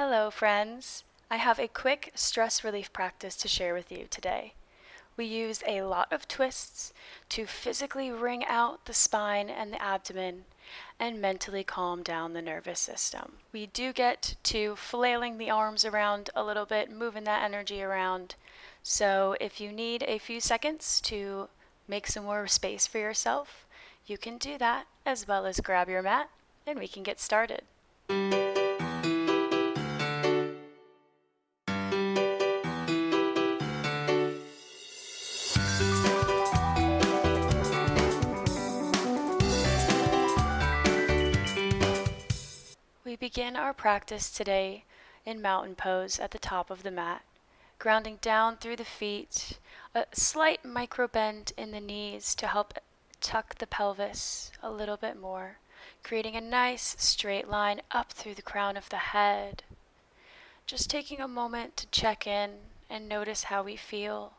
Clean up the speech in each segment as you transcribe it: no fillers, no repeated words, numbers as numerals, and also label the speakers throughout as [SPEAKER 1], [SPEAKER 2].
[SPEAKER 1] Hello, friends. I have a quick stress relief practice to share with you today. We use a lot of twists to physically wring out the spine and the abdomen and mentally calm down the nervous system. We do get to flailing the arms around a little bit, moving that energy around. So if you need a few seconds to make some more space for yourself, you can do that as well as grab your mat and we can get started. We begin our practice today in mountain pose at the top of the mat, grounding down through the feet, a slight micro bend in the knees to help tuck the pelvis a little bit more, creating a nice straight line up through the crown of the head. Just taking a moment to check in and notice how we feel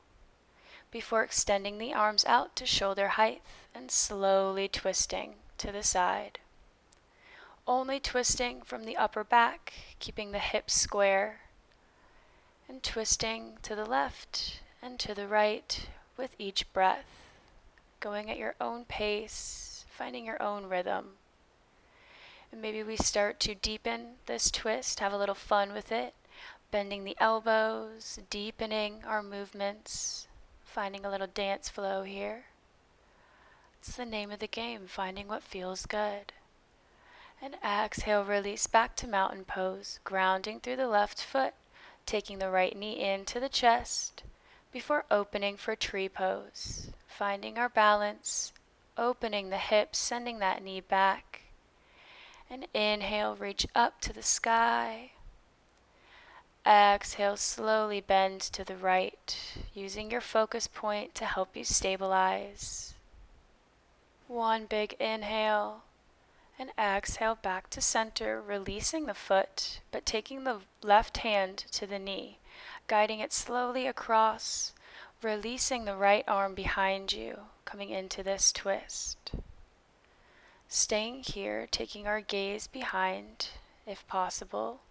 [SPEAKER 1] before extending the arms out to shoulder height and slowly twisting to the side. Only twisting from the upper back, keeping the hips square, and twisting to the left and to the right with each breath, going at your own pace, finding your own rhythm. And maybe we start to deepen this twist, have a little fun with it, bending the elbows, deepening our movements, finding a little dance flow here. It's the name of the game, finding what feels good. And exhale, release back to mountain pose, grounding through the left foot, taking the right knee into the chest before opening for tree pose, finding our balance, opening the hips, sending that knee back. And inhale, reach up to the sky. Exhale, slowly bend to the right, using your focus point to help you stabilize. One big inhale. And exhale back to center, releasing the foot, but taking the left hand to the knee, guiding it slowly across, releasing the right arm behind you, coming into this twist. Staying here, taking our gaze behind, if possible,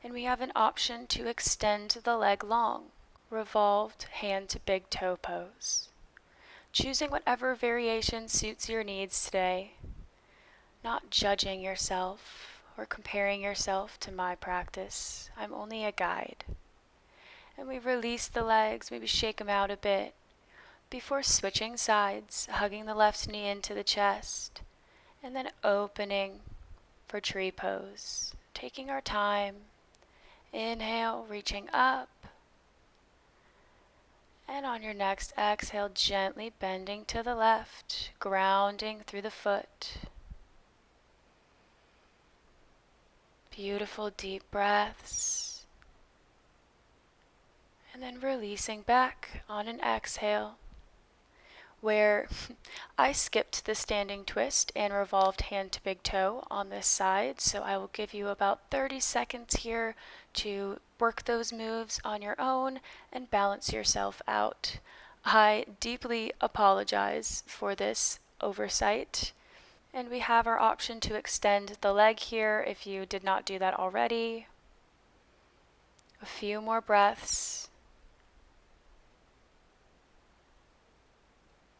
[SPEAKER 1] and we have an option to extend the leg long, revolved hand to big toe pose. Choosing whatever variation suits your needs today. Not judging yourself or comparing yourself to my practice. I'm only a guide. And we release the legs, maybe shake them out a bit, before switching sides, hugging the left knee into the chest, and then opening for tree pose. Taking our time. Inhale, reaching up. And on your next exhale, gently bending to the left, grounding through the foot. Beautiful deep breaths. And then releasing back on an exhale, where I skipped the standing twist and revolved hand to big toe on this side, so I will give you about 30 seconds here to work those moves on your own and balance yourself out. I deeply apologize for this oversight. And we have our option to extend the leg here if you did not do that already. A few more breaths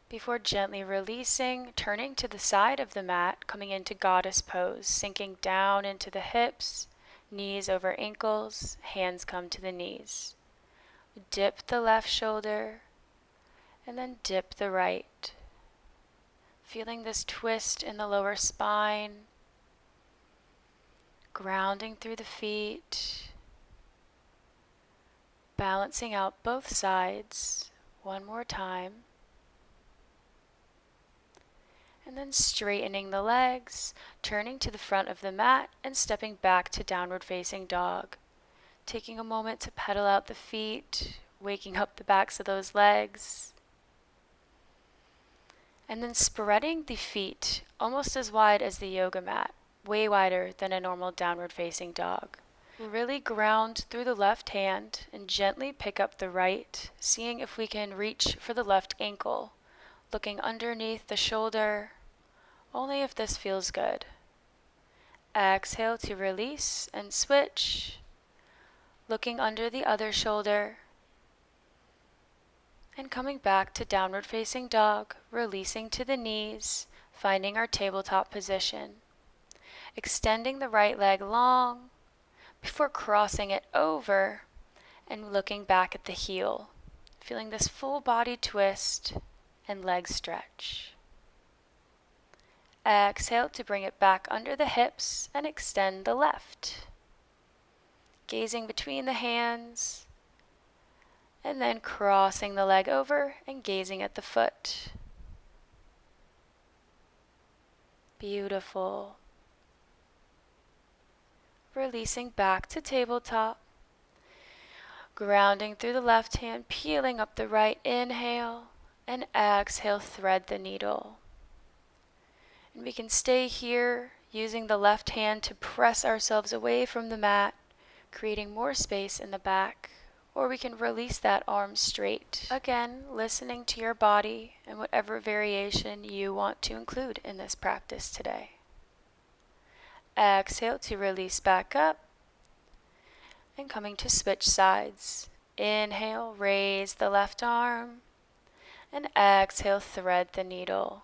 [SPEAKER 1] before gently releasing, turning to the side of the mat, coming into goddess pose, sinking down into the hips, knees over ankles, hands come to the knees. Dip the left shoulder and then dip the right. Feeling this twist in the lower spine, grounding through the feet, balancing out both sides. One more time. And then straightening the legs, turning to the front of the mat and stepping back to downward facing dog. Taking a moment to pedal out the feet, waking up the backs of those legs. And then spreading the feet almost as wide as the yoga mat, way wider than a normal downward facing dog. Really ground through the left hand and gently pick up the right, seeing if we can reach for the left ankle, looking underneath the shoulder, only if this feels good. Exhale to release and switch. looking under the other shoulder, and coming back to downward facing dog, releasing to the knees, finding our tabletop position. Extending the right leg long before crossing it over and looking back at the heel, feeling this full body twist and leg stretch. Exhale to bring it back under the hips and extend the left. Gazing between the hands and then crossing the leg over and gazing at the foot. Beautiful. Releasing back to tabletop. Grounding through the left hand, peeling up the right. Inhale and exhale, thread the needle. And we can stay here using the left hand to press ourselves away from the mat, creating more space in the back. Or we can release that arm straight. Again, listening to your body and whatever variation you want to include in this practice today. Exhale to release back up and coming to switch sides. Inhale, raise the left arm, and exhale, thread the needle.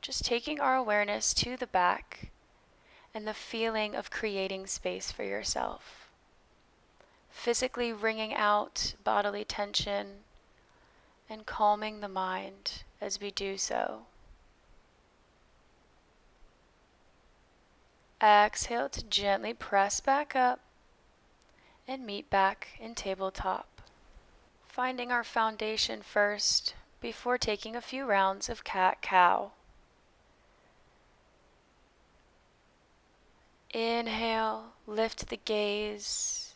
[SPEAKER 1] Just taking our awareness to the back and the feeling of creating space for yourself. Physically wringing out bodily tension and calming the mind as we do so. Exhale to gently press back up and meet back in tabletop. Finding our foundation first before taking a few rounds of cat-cow. Inhale, lift the gaze,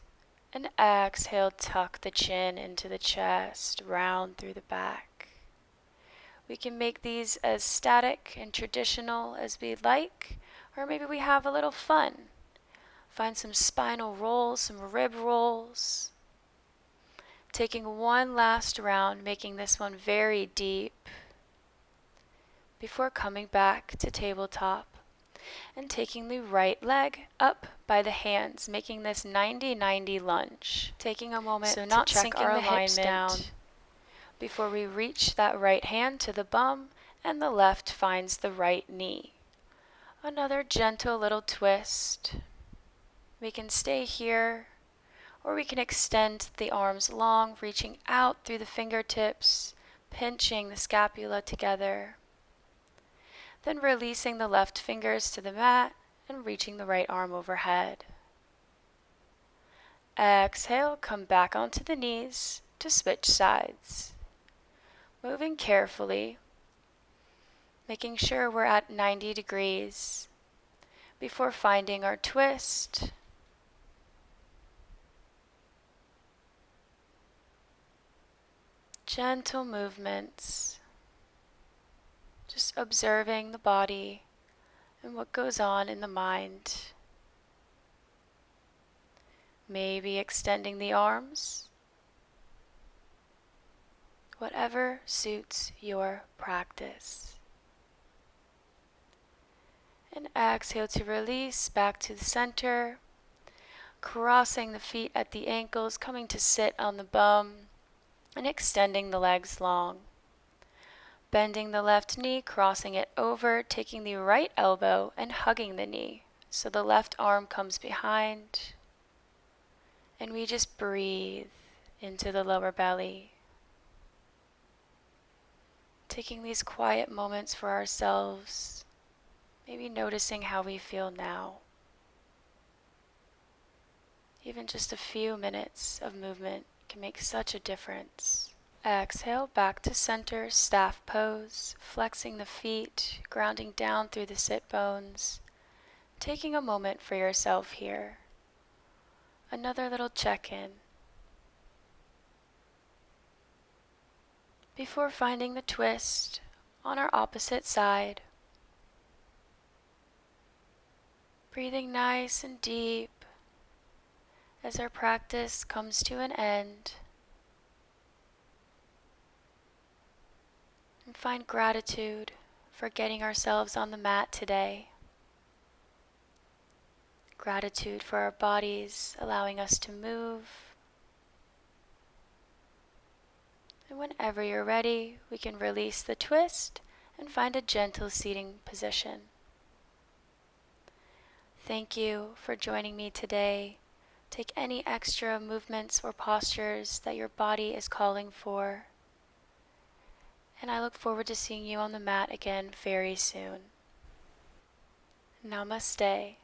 [SPEAKER 1] and exhale, tuck the chin into the chest, round through the back. We can make these as static and traditional as we'd like, or maybe we have a little fun. Find some spinal rolls, some rib rolls. Taking one last round, making this one very deep before coming back to tabletop and taking the right leg up by the hands, making this 90-90 lunge. Taking a moment
[SPEAKER 2] So not
[SPEAKER 1] to check
[SPEAKER 2] sinking
[SPEAKER 1] our
[SPEAKER 2] the hips
[SPEAKER 1] alignment
[SPEAKER 2] down
[SPEAKER 1] before we reach that right hand to the bum and the left finds the right knee. Another gentle little twist. We can stay here, or we can extend the arms long, reaching out through the fingertips, pinching the scapula together. Then releasing the left fingers to the mat and reaching the right arm overhead. Exhale, come back onto the knees to switch sides. Moving carefully, making sure we're at 90 degrees before finding our twist. Gentle movements, just observing the body and what goes on in the mind. Maybe extending the arms, whatever suits your practice. And exhale to release back to the center, crossing the feet at the ankles, coming to sit on the bum, and extending the legs long. Bending the left knee, crossing it over, taking the right elbow and hugging the knee. So the left arm comes behind, and we just breathe into the lower belly. Taking these quiet moments for ourselves, maybe noticing how we feel now. Even just a few minutes of movement can make such a difference. Exhale, back to center, staff pose, flexing the feet, grounding down through the sit bones. Taking a moment for yourself here. Another little check-in. Before finding the twist on our opposite side. Breathing nice and deep as our practice comes to an end. And find gratitude for getting ourselves on the mat today. Gratitude for our bodies allowing us to move. And whenever you're ready, we can release the twist and find a gentle seating position. Thank you for joining me today. Take any extra movements or postures that your body is calling for. And I look forward to seeing you on the mat again very soon. Namaste.